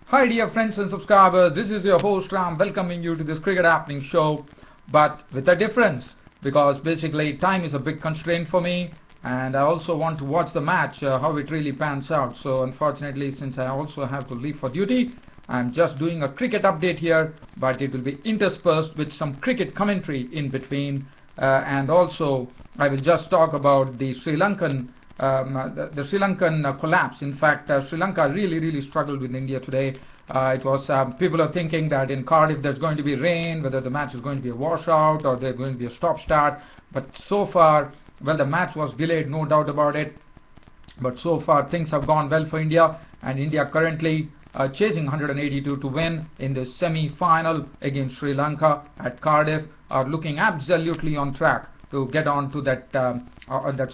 Hi dear friends and subscribers, this is your host Ram welcoming you to this cricket happening show, but with a difference, because basically time is a big constraint for me and I also want to watch the match, how it really pans out. So unfortunately, since I also have to leave for duty, I'm just doing a cricket update here, but it will be interspersed with some cricket commentary in between, and also I will just talk about the Sri Lankan Sri Lankan collapse. In fact, Sri Lanka really struggled with India today. It was people are thinking that in Cardiff there's going to be rain, whether the match is going to be a washout or there's going to be a stop-start. But so far, well, the match was delayed, no doubt about it. But so far things have gone well for India, and India currently chasing 182 to win in the semi-final against Sri Lanka at Cardiff, are looking absolutely on track to get on to that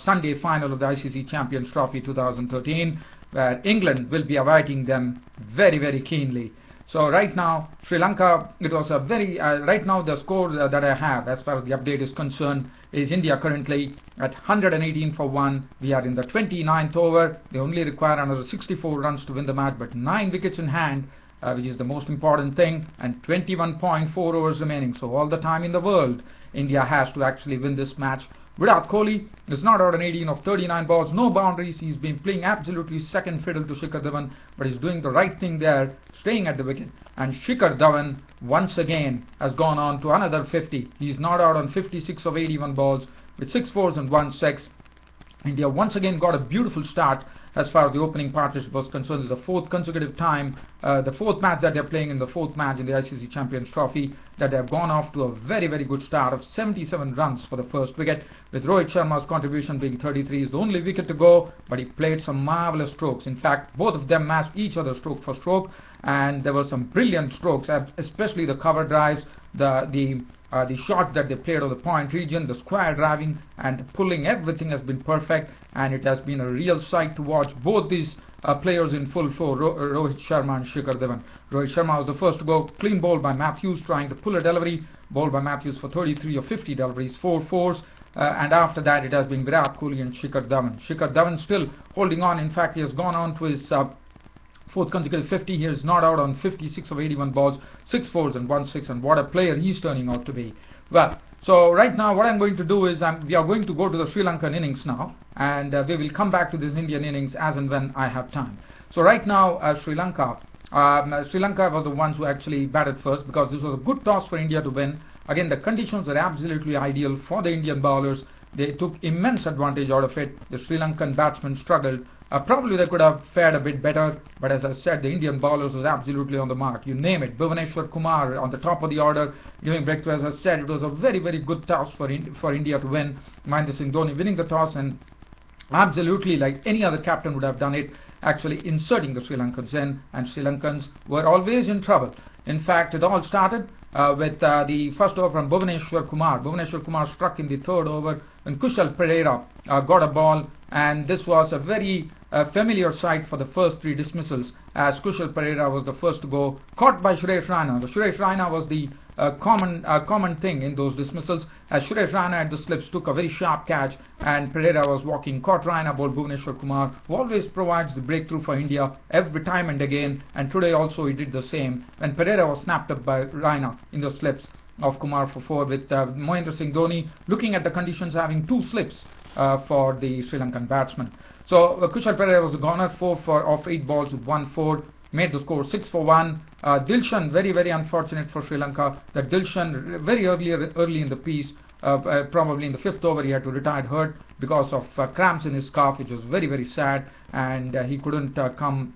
Sunday final of the ICC Champions Trophy 2013, where England will be awaiting them very keenly. So right now, Sri Lanka, it was a very, right now the score that I have as far as the update is concerned is India currently at 118 for 1. We are in the 29th over. They only require another 64 runs to win the match, but 9 wickets in hand, which is the most important thing, and 21.4 overs remaining. So all the time in the world, India has to actually win this match. Virat Kohli is not out on 18 of 39 balls, no boundaries. He's been playing absolutely second fiddle to Shikhar Dhawan, but he's doing the right thing there, staying at the wicket. And Shikhar Dhawan once again has gone on to another 50. He's not out on 56 of 81 balls with 6 fours and 1 6. India once again got a beautiful start as far as the opening partnership was concerned. It's the fourth consecutive time, the fourth match that they're playing in the fourth match in the ICC Champions Trophy, that they have gone off to a very good start of 77 runs for the first wicket, with Rohit Sharma's contribution being 33. Is the only wicket to go, but he played some marvelous strokes. In fact, both of them matched each other stroke for stroke, and there were some brilliant strokes, especially the cover drives, the shot that they played on the point region, the square driving and pulling, everything has been perfect, and it has been a real sight to watch both these players in full flow, Rohit Sharma and Shikhar Dhawan. Rohit Sharma was the first to go, clean bowled by Matthews, trying to pull a delivery, bowled by Matthews for 33 or 50 deliveries, 4 fours, and after that it has been Virat Kohli and Shikhar Dhawan. Shikhar Dhawan still holding on. In fact, he has gone on to his fourth consecutive 50. He is not out on 56 of 81 balls, 6 fours and 1 6, and what a player he's turning out to be. Well, so right now what I'm going to do is we are going to go to the Sri Lankan innings now, and we will come back to this Indian innings as and when I have time. So right now Sri Lanka was the ones who actually batted first, because this was a good toss for India to win. Again, the conditions are absolutely ideal for the Indian bowlers. They took immense advantage out of it. The Sri Lankan batsmen struggled. Probably they could have fared a bit better, but as I said, the Indian bowlers was absolutely on the mark. You name it. Bhuvaneshwar Kumar on the top of the order, giving breakthrough. As I said, it was a very good toss for India to win. Mahendra Singh Dhoni winning the toss, and absolutely like any other captain would have done it, actually inserting the Sri Lankans in, and Sri Lankans were always in trouble. In fact, it all started with the first over from Bhuvaneshwar Kumar. Bhuvaneshwar Kumar struck in the third over when Kushal Pereira got a ball, and this was a very familiar sight for the first 3 dismissals, as Kushal Pereira was the first to go, caught by Suresh Raina. The Suresh Raina was the common thing in those dismissals, as Suresh Raina at the slips took a very sharp catch, and Pereira was walking, caught Raina, bowled Bhuvaneshwar Kumar, who always provides the breakthrough for India every time and again, and today also he did the same, and Pereira was snapped up by Raina in the slips of Kumar for 4, with Mahendra Singh Dhoni looking at the conditions, having 2 slips for the Sri Lankan batsman. So Kushal Pereira was a goner, 4 of 8 balls with 1 4, made the score 6 for 1. Dilshan, very unfortunate for Sri Lanka, that Dilshan very early in the piece, probably in the 5th over, he had to retire hurt because of cramps in his calf, which was very sad, and he couldn't come.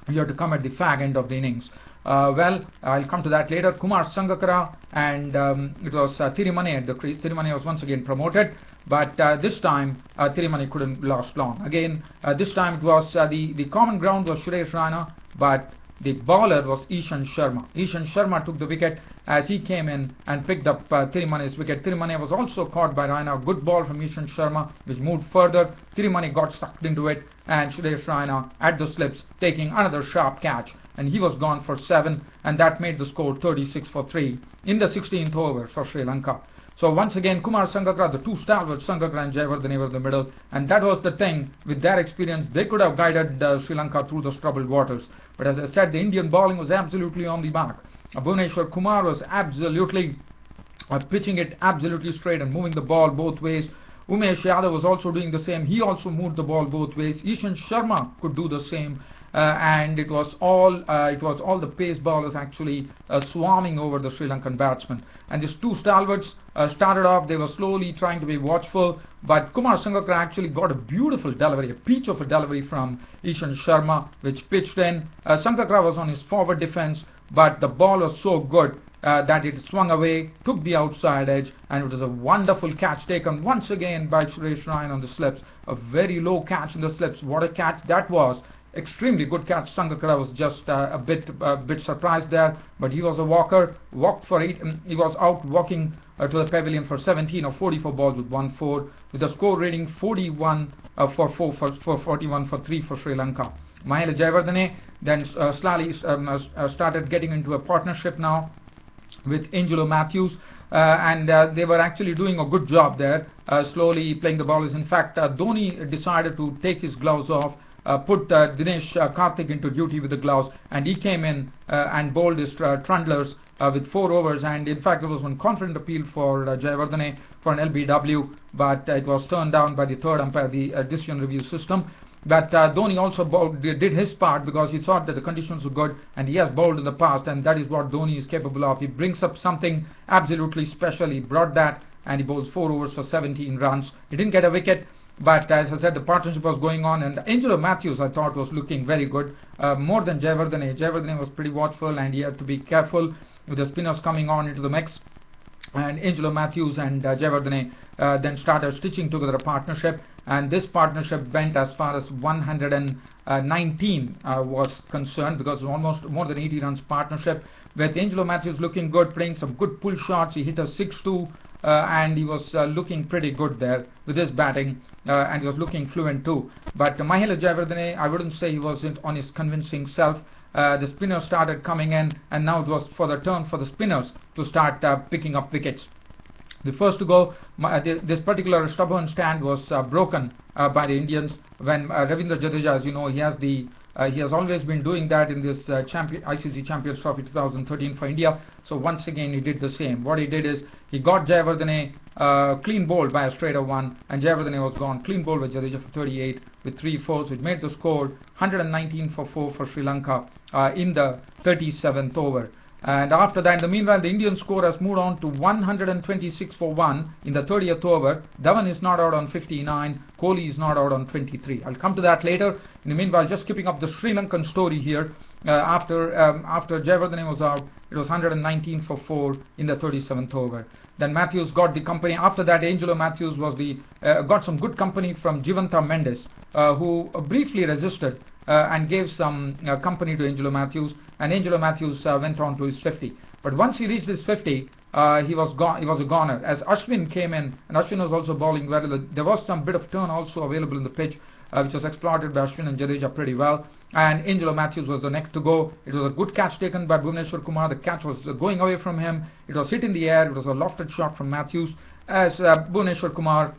He had to come at the fag end of the innings. Well, I'll come to that later. Kumar Sangakkara and it was Thirimani at the crease. Thirimani was once again promoted, but this time Thirimani couldn't last long. Again, this time it was the common ground was Suresh Raina, but the bowler was Ishan Sharma. Ishan Sharma took the wicket as he came in and picked up Thirimani's wicket. Thirimani was also caught by Raina. Good ball from Ishan Sharma, which moved further. Thirimani got sucked into it, and Suresh Raina at the slips taking another sharp catch, and he was gone for 7, and that made the score 36 for 3 in the 16th over for Sri Lanka. So once again, Kumar Sangakkara, the two stalwarts, Sangakkara and Jayawardene, were in the middle, and that was the thing. With their experience, they could have guided Sri Lanka through those troubled waters. But as I said, the Indian bowling was absolutely on the mark. Bhuvneshwar Kumar was absolutely pitching it absolutely straight and moving the ball both ways. Umesh Yadav was also doing the same. He also moved the ball both ways. Ishan Sharma could do the same. And it was all the pace bowlers actually swarming over the Sri Lankan batsmen. And these two stalwarts started off. They were slowly trying to be watchful, but Kumar Sangakkara actually got a beautiful delivery, a peach of a delivery from Ishan Sharma, which pitched in. Sangakkara was on his forward defense, but the ball was so good that it swung away, took the outside edge, and it was a wonderful catch taken once again by Suresh Ryan on the slips. A very low catch in the slips. What a catch that was! Extremely good catch. Sangakkara was just a bit surprised there, but he was a walker. Walked for 8. He was out walking to the pavilion for 17 or 44 balls with 1-4, with a score rating 41 for 41 for 3 for Sri Lanka. Mahela Jayawardene then slowly started getting into a partnership now with Angelo Matthews, and they were actually doing a good job there, slowly playing the bowlers. In fact, Dhoni decided to take his gloves off, put Dinesh Karthik into duty with the gloves, and he came in and bowled his trundlers with 4 overs. And in fact, there was one confident appeal for Jayawardene for an LBW, but it was turned down by the third umpire, the decision review system. But Dhoni also did his part, because he thought that the conditions were good, and he has bowled in the past, and that is what Dhoni is capable of. He brings up something absolutely special. He brought that, and he bowls 4 overs for 17 runs. He didn't get a wicket, but as I said, the partnership was going on, and Angelo Matthews, I thought, was looking very good, more than Jayawardene. Jayawardene was pretty watchful, and he had to be careful with the spinners coming on into the mix. And Angelo Matthews and Jayawardene then started stitching together a partnership, and this partnership went as far as 119 was concerned, because it was almost more than 80 runs partnership, with Angelo Matthews looking good, playing some good pull shots. He hit a 6-2, and he was looking pretty good there with his batting, and he was looking fluent too. But Mahela Jayawardene, I wouldn't say he wasn't on his convincing self. The spinners started coming in, and now it was for the turn for the spinners to start picking up wickets. The first to go, this particular stubborn stand was broken by the Indians when Ravindra Jadeja, as you know, he has always been doing that in this ICC Champions Trophy 2013 for India. So once again he did the same. What he did is he got Jayawardene clean bowled by a straighter one, and Jayawardene was gone clean bowled by Jadeja for 38 with 3-4s, which made the score 119 for 4 for Sri Lanka in the 37th over. And after that, in the meanwhile, the Indian score has moved on to 126 for 1 in the 30th over. Dhawan is not out on 59. Kohli is not out on 23. I'll come to that later. In the meanwhile, just keeping up the Sri Lankan story here. After Jayawardene was out, it was 119 for 4 in the 37th over. Then Matthews got the company. After that, Angelo Matthews was got some good company from Jivanta Mendes, who briefly resisted and gave some company to Angelo Matthews, and Angelo Matthews went on to his 50. But once he reached his 50, he was a goner. As Ashwin came in, and Ashwin was also bowling well. There was some bit of turn also available in the pitch, which was exploited by Ashwin and Jadeja pretty well. And Angelo Matthews was the next to go. It was a good catch taken by Bhuvneshwar Kumar. The catch was going away from him. It was hit in the air. It was a lofted shot from Matthews. As Bhuvneshwar Kumar,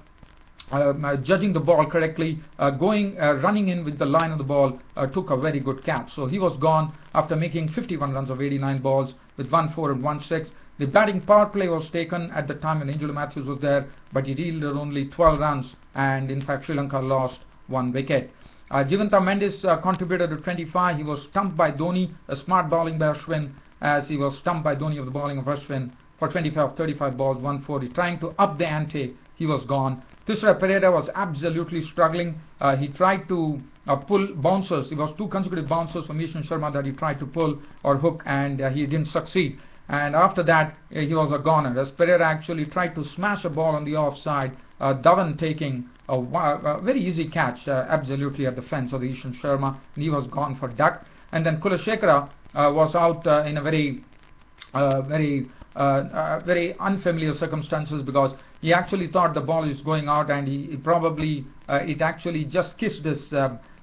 judging the ball correctly, running in with the line of the ball, took a very good catch. So he was gone after making 51 runs of 89 balls with 1-4 and 1-6. The batting power play was taken at the time when Angelo Matthews was there, but he yielded only 12 runs, and in fact Sri Lanka lost 1 wicket. Jivanta Mendes contributed to 25. He was stumped by Dhoni, a smart bowling by Ashwin, as he was stumped by Dhoni of the bowling of Ashwin for 35 balls, 140. Trying to up the ante, he was gone. Thisara Perera was absolutely struggling. He tried to pull bouncers. It was 2 consecutive bouncers from Ishan Sharma that he tried to pull or hook, and he didn't succeed. And after that, he was a goner, as Perera actually tried to smash a ball on the offside. Dhawan taking a very easy catch absolutely at the fence of the Ishan Sharma, and he was gone for duck. And then Kulashekara was out in a very unfamiliar circumstances, because he actually thought the ball is going out, and he probably it actually just kissed his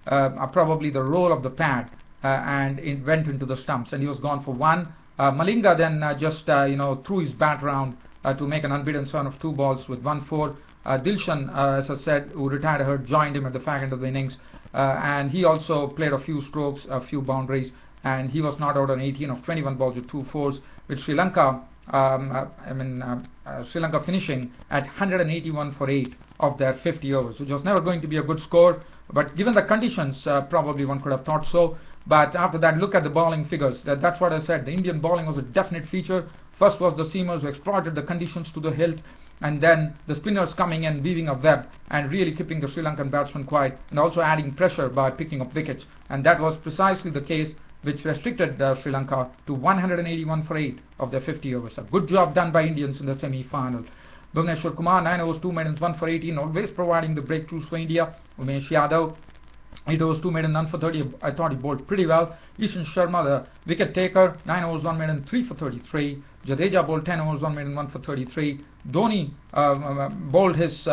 probably the roll of the pad, and it went into the stumps, and he was gone for 1. Malinga then just threw his bat round to make an unbeaten run of 2 balls with 1-4. Dilshan, as I said, who retired hurt, joined him at the fag end of the innings, and he also played a few strokes, a few boundaries, and he was not out on 18 of 21 balls with 2 fours, with Sri Lanka. Sri Lanka finishing at 181 for 8 of their 50 overs, which was never going to be a good score, but given the conditions, probably one could have thought so. But after that, look at the bowling figures. That's what I said. The Indian bowling was a definite feature. First was the seamers who exploited the conditions to the hilt, and then the spinners coming in, weaving a web and really keeping the Sri Lankan batsmen quiet, and also adding pressure by picking up wickets. And that was precisely the case which restricted Sri Lanka to 181 for 8 of their 50 overs. A good job done by Indians in the semi-final. Bhuvneshwar Kumar, 9 overs, 2 maidens, 1 for 18, always providing the breakthroughs for India. Umesh Yadav, 8 overs, 2 maiden, none for 30. I thought he bowled pretty well. Ishan Sharma, the wicket taker, 9 overs, 1 maiden, 3 for 33. Jadeja bowled 10 overs, 1 maiden, 1 for 33. Dhoni bowled his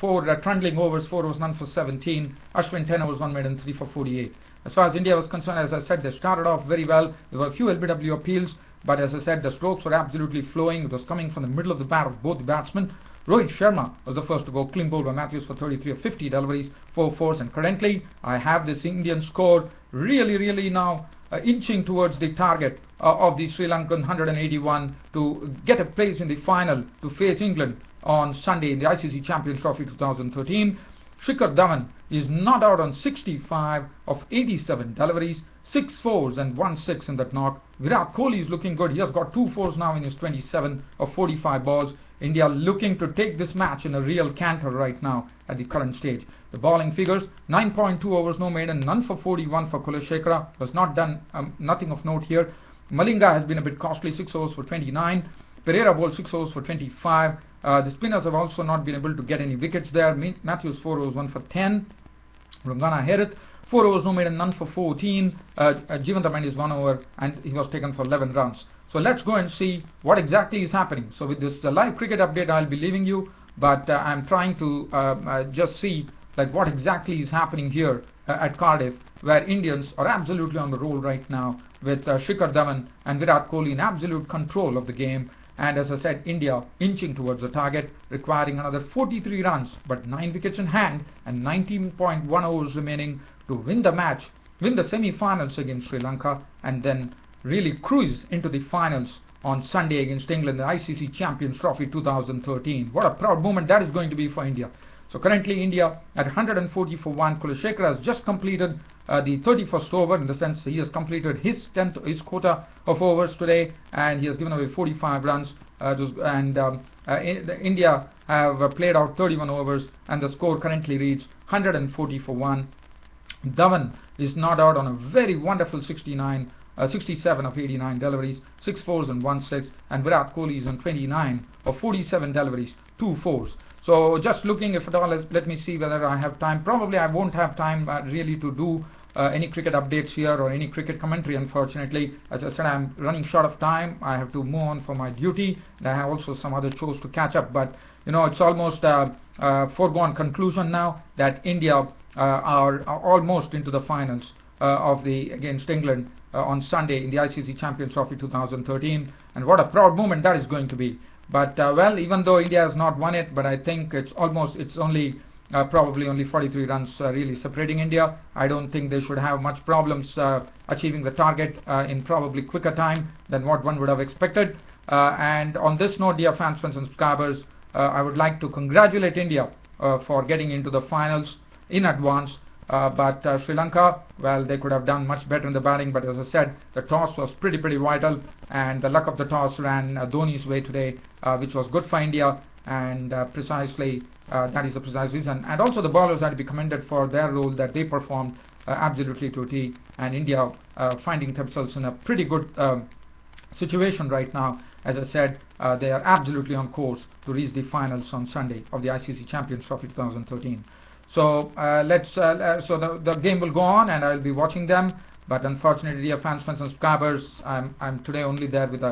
4 trundling overs, 4 overs, none for 17. Ashwin, 10 overs, 1 maiden, 3 for 48. As far as India was concerned, as I said, they started off very well. There were a few LBW appeals, but as I said, the strokes were absolutely flowing. It was coming from the middle of the bat of both the batsmen. Rohit Sharma was the first to go, clean bowled by Matthews for 33 of 50 deliveries, 4 fours, and currently I have this Indian score really now inching towards the target of the Sri Lankan 181 to get a place in the final to face England on Sunday in the ICC Champions Trophy 2013. Shikhar Dhawan is not out on 65 of 87 deliveries, 6 fours and 1 6 in that knock. Virat Kohli is looking good. He has got 2 fours now in his 27 of 45 balls. India looking to take this match in a real canter right now at the current stage. The bowling figures: 9.2 overs, no maiden, none for 41 for Kuleshekara. Was not done, nothing of note here. Malinga has been a bit costly, 6 overs for 29. Pereira bowled 6 overs for 25. The spinners have also not been able to get any wickets there. Matthews 4 overs, 1 for 10. Rungana Herith 4 overs, no maiden, none for 14. Jivanta Mendes 1 over, and he was taken for 11 runs. So let's go and see what exactly is happening. So with this live cricket update, I'll be leaving you, but I'm trying to just see like what exactly is happening here at Cardiff, where Indians are absolutely on the roll right now with Shikhar Dhawan and Virat Kohli in absolute control of the game. And as I said, India inching towards the target, requiring another 43 runs, but 9 wickets in hand and 19.1 overs remaining to win the match, win the semi-finals against Sri Lanka, and then really cruise into the finals on Sunday against England, the ICC Champions Trophy 2013. What a proud moment that is going to be for India. So currently India at 140 for 1. Kuleshekara has just completed the 31st over, in the sense he has completed his quota of overs today, and he has given away 45 runs. India have played out 31 overs, and the score currently reads 140 for 1. Dhawan is not out on a very wonderful 67 of 89 deliveries, 6 fours and 1 6, and Virat Kohli is on 29 of 47 deliveries, 2 fours. So just looking, if at all, let me see whether I have time. Probably I won't have time really to do any cricket updates here or any cricket commentary, unfortunately. As I said, I'm running short of time. I have to move on for my duty, and I have also some other chores to catch up. But you know, it's almost a foregone conclusion now that India are almost into the finals against England on Sunday in the ICC Champions Trophy 2013, and what a proud moment that is going to be. But well, even though India has not won it, but I think it's only probably only 43 runs really separating India. I don't think they should have much problems achieving the target in probably quicker time than what one would have expected. And on this note, dear fans and subscribers, I would like to congratulate India for getting into the finals in advance. But Sri Lanka, well, they could have done much better in the batting, but as I said, the toss was pretty vital, and the luck of the toss ran Dhoni's way today, which was good for India, and precisely that is the precise reason. And also the bowlers had to be commended for their role, that they performed absolutely to a T, and India finding themselves in a pretty good situation right now. As I said, they are absolutely on course to reach the finals on Sunday of the ICC Champions Trophy 2013. So the game will go on, and I'll be watching them. But unfortunately, dear fans and subscribers, I'm today only there with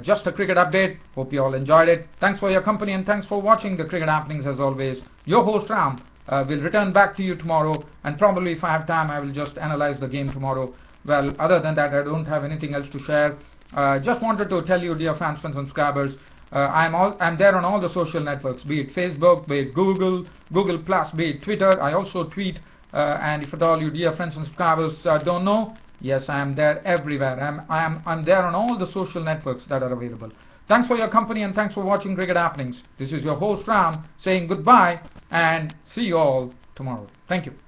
just a cricket update. Hope you all enjoyed it. Thanks for your company, and thanks for watching the cricket happenings as always. Your host Ram will return back to you tomorrow, and probably if I have time, I will just analyze the game tomorrow. Well, other than that, I don't have anything else to share. Just wanted to tell you, dear fans and subscribers, I'm there on all the social networks, be it Facebook, be it Google Plus, be it Twitter. I also tweet. And if at all you dear friends and subscribers don't know, yes, I am there everywhere. I'm there on all the social networks that are available. Thanks for your company and thanks for watching Cricket Happenings. This is your host Ram saying goodbye and see you all tomorrow. Thank you.